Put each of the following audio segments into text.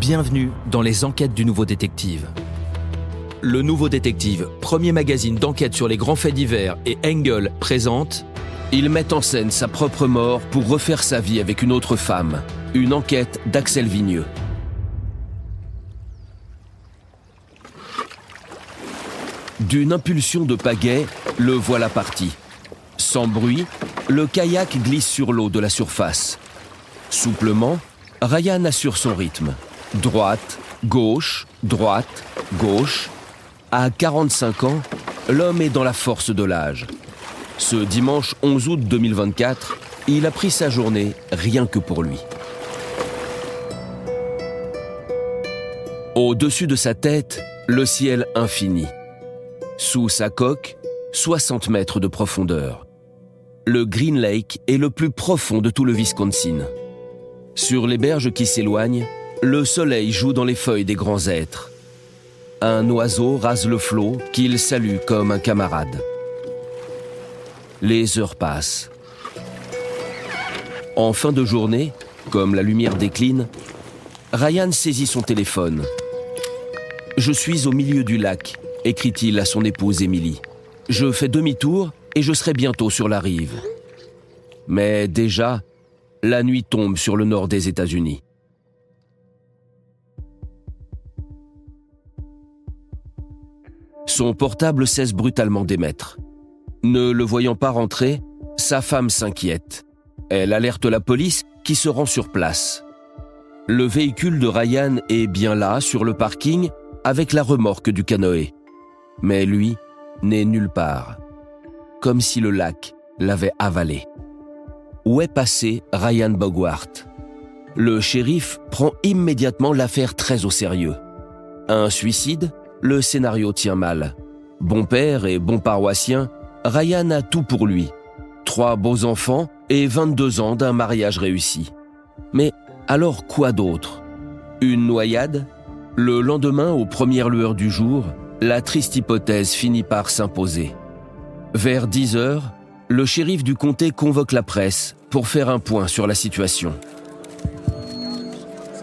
Bienvenue dans les enquêtes du Nouveau Détective. Le Nouveau Détective, premier magazine d'enquête sur les grands faits divers, et Engel présente Il met en scène sa propre mort pour refaire sa vie avec une autre femme. Une enquête d'Axel Vigneux. D'une impulsion de pagaie, le voilà parti. Sans bruit, le kayak glisse sur l'eau de la surface. Souplement, Ryan assure son rythme. Droite, gauche, droite, gauche. À 45 ans, l'homme est dans la force de l'âge. Ce dimanche 11 août 2024, il a pris sa journée rien que pour lui. Au-dessus de sa tête, le ciel infini. Sous sa coque, 60 mètres de profondeur. Le Green Lake est le plus profond de tout le Wisconsin. Sur les berges qui s'éloignent, le soleil joue dans les feuilles des grands hêtres. Un oiseau rase le flot qu'il salue comme un camarade. Les heures passent. En fin de journée, comme la lumière décline, Ryan saisit son téléphone. « Je suis au milieu du lac », écrit-il à son épouse Emily. « Je fais demi-tour et je serai bientôt sur la rive. » Mais déjà, la nuit tombe sur le nord des États-Unis. Son portable cesse brutalement d'émettre. Ne le voyant pas rentrer, sa femme s'inquiète. Elle alerte la police qui se rend sur place. Le véhicule de Ryan est bien là, sur le parking, avec la remorque du canoë. Mais lui n'est nulle part. Comme si le lac l'avait avalé. Où est passé Ryan Bogwart? Le shérif prend immédiatement l'affaire très au sérieux. Un suicide? Le scénario tient mal. Bon père et bon paroissien, Ryan a tout pour lui. 3 beaux enfants et 22 ans d'un mariage réussi. Mais alors quoi d'autre? Une noyade? Le lendemain, aux premières lueurs du jour, la triste hypothèse finit par s'imposer. Vers 10 heures, le shérif du comté convoque la presse pour faire un point sur la situation.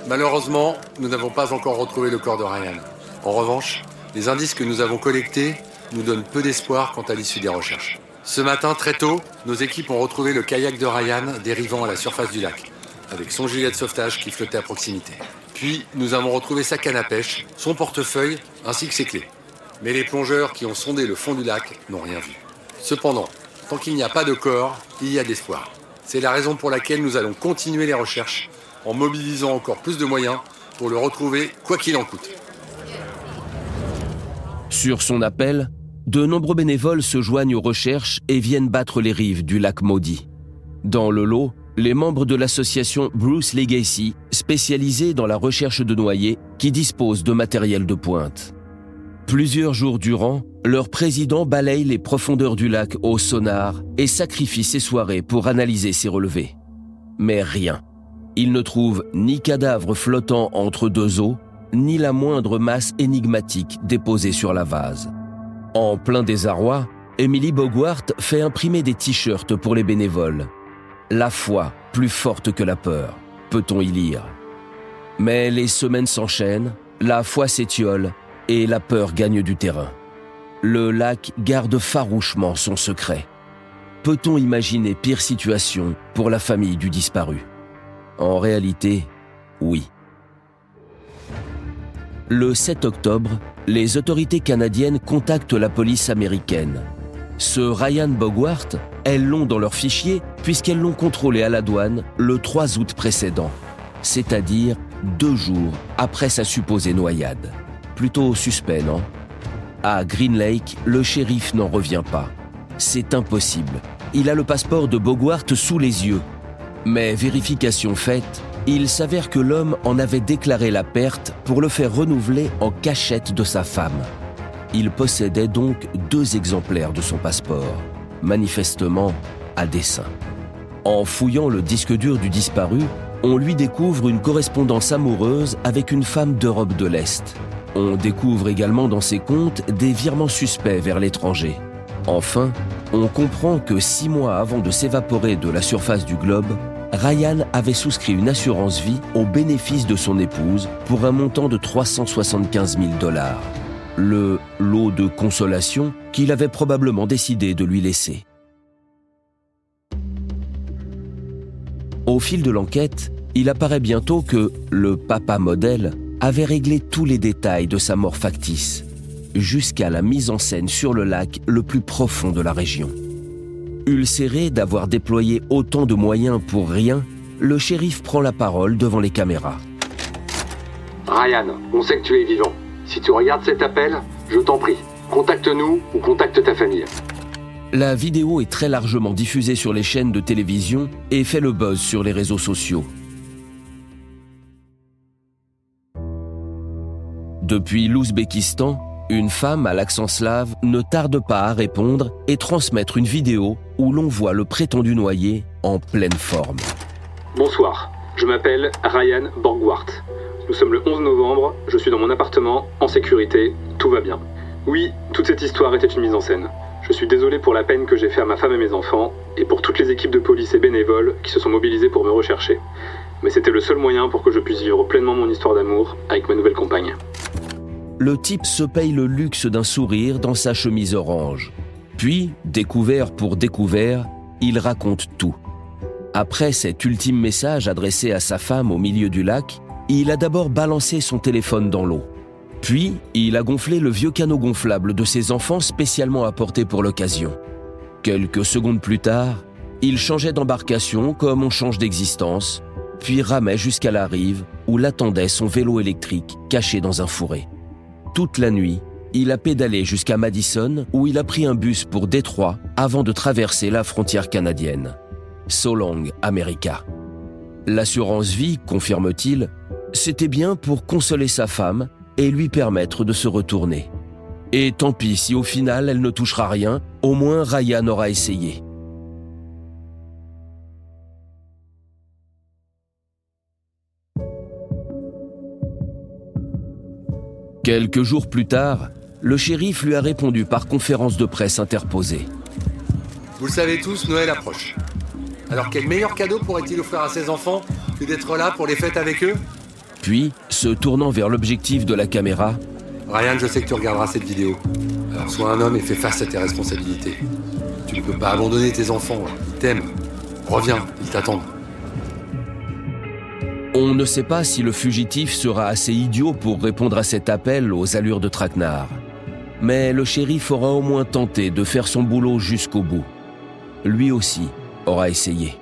Malheureusement, nous n'avons pas encore retrouvé le corps de Ryan. En revanche, les indices que nous avons collectés nous donnent peu d'espoir quant à l'issue des recherches. Ce matin, très tôt, nos équipes ont retrouvé le kayak de Ryan dérivant à la surface du lac, avec son gilet de sauvetage qui flottait à proximité. Puis, nous avons retrouvé sa canne à pêche, son portefeuille, ainsi que ses clés. Mais les plongeurs qui ont sondé le fond du lac n'ont rien vu. Cependant, tant qu'il n'y a pas de corps, il y a d'espoir. C'est la raison pour laquelle nous allons continuer les recherches en mobilisant encore plus de moyens pour le retrouver quoi qu'il en coûte. Sur son appel, de nombreux bénévoles se joignent aux recherches et viennent battre les rives du lac maudit. Dans le lot, les membres de l'association Bruce Legacy, spécialisée dans la recherche de noyés, qui dispose de matériel de pointe. Plusieurs jours durant, leur président balaye les profondeurs du lac au sonar et sacrifie ses soirées pour analyser ses relevés. Mais rien. Il ne trouve ni cadavre flottant entre deux eaux, ni la moindre masse énigmatique déposée sur la vase. En plein désarroi, Emily Bogwart fait imprimer des t-shirts pour les bénévoles. La foi plus forte que la peur, peut-on y lire. Mais les semaines s'enchaînent, la foi s'étiole et la peur gagne du terrain. Le lac garde farouchement son secret. Peut-on imaginer pire situation pour la famille du disparu? En réalité, oui. Le 7 octobre, les autorités canadiennes contactent la police américaine. Ce Ryan Bogwart, elles l'ont dans leur fichier puisqu'elles l'ont contrôlé à la douane le 3 août précédent, c'est-à-dire 2 jours après sa supposée noyade. Plutôt suspect, non? À Green Lake, le shérif n'en revient pas. C'est impossible. Il a le passeport de Bogwart sous les yeux. Mais vérification faite, il s'avère que l'homme en avait déclaré la perte pour le faire renouveler en cachette de sa femme. Il possédait donc 2 exemplaires de son passeport, manifestement à dessein. En fouillant le disque dur du disparu, on lui découvre une correspondance amoureuse avec une femme d'Europe de l'Est. On découvre également dans ses comptes des virements suspects vers l'étranger. Enfin, on comprend que 6 mois avant de s'évaporer de la surface du globe, Ryan avait souscrit une assurance vie au bénéfice de son épouse pour un montant de 375 000 $. Le lot de consolation qu'il avait probablement décidé de lui laisser. Au fil de l'enquête, il apparaît bientôt que le papa modèle avait réglé tous les détails de sa mort factice, jusqu'à la mise en scène sur le lac le plus profond de la région. Ulcéré d'avoir déployé autant de moyens pour rien, le shérif prend la parole devant les caméras. Ryan, on sait que tu es vivant. Si tu regardes cet appel, je t'en prie, contacte-nous ou contacte ta famille. La vidéo est très largement diffusée sur les chaînes de télévision et fait le buzz sur les réseaux sociaux. Depuis l'Ouzbékistan, une femme à l'accent slave ne tarde pas à répondre et transmettre une vidéo où l'on voit le prétendu noyé en pleine forme. Bonsoir, je m'appelle Ryan Borgwart. Nous sommes le 11 novembre, je suis dans mon appartement, en sécurité, tout va bien. Oui, toute cette histoire était une mise en scène. Je suis désolé pour la peine que j'ai fait à ma femme et mes enfants, et pour toutes les équipes de police et bénévoles qui se sont mobilisées pour me rechercher. Mais c'était le seul moyen pour que je puisse vivre pleinement mon histoire d'amour avec ma nouvelle compagne. Le type se paye le luxe d'un sourire dans sa chemise orange. Puis, découvert pour découvert, il raconte tout. Après cet ultime message adressé à sa femme au milieu du lac, il a d'abord balancé son téléphone dans l'eau. Puis, il a gonflé le vieux canot gonflable de ses enfants spécialement apporté pour l'occasion. Quelques secondes plus tard, il changeait d'embarcation comme on change d'existence, puis ramait jusqu'à la rive où l'attendait son vélo électrique caché dans un fourré. Toute la nuit, il a pédalé jusqu'à Madison où il a pris un bus pour Détroit avant de traverser la frontière canadienne. So long, America. L'assurance vie, confirme-t-il, c'était bien pour consoler sa femme et lui permettre de se retourner. Et tant pis si au final elle ne touchera rien, au moins Ryan aura essayé. Quelques jours plus tard, le shérif lui a répondu par conférence de presse interposée. Vous le savez tous, Noël approche. Alors quel meilleur cadeau pourrait-il offrir à ses enfants que d'être là pour les fêtes avec eux ? Puis, se tournant vers l'objectif de la caméra, Ryan, je sais que tu regarderas cette vidéo. Alors sois un homme et fais face à tes responsabilités. Tu ne peux pas abandonner tes enfants, ils t'aiment. Reviens, ils t'attendent. On ne sait pas si le fugitif sera assez idiot pour répondre à cet appel aux allures de traquenard. Mais le shérif aura au moins tenté de faire son boulot jusqu'au bout. Lui aussi aura essayé.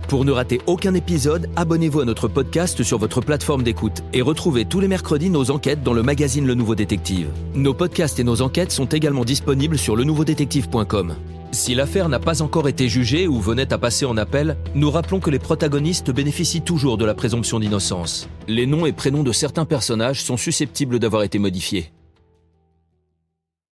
Pour ne rater aucun épisode, abonnez-vous à notre podcast sur votre plateforme d'écoute et retrouvez tous les mercredis nos enquêtes dans le magazine Le Nouveau Détective. Nos podcasts et nos enquêtes sont également disponibles sur lenouveaudétective.com. Si l'affaire n'a pas encore été jugée ou venait à passer en appel, nous rappelons que les protagonistes bénéficient toujours de la présomption d'innocence. Les noms et prénoms de certains personnages sont susceptibles d'avoir été modifiés.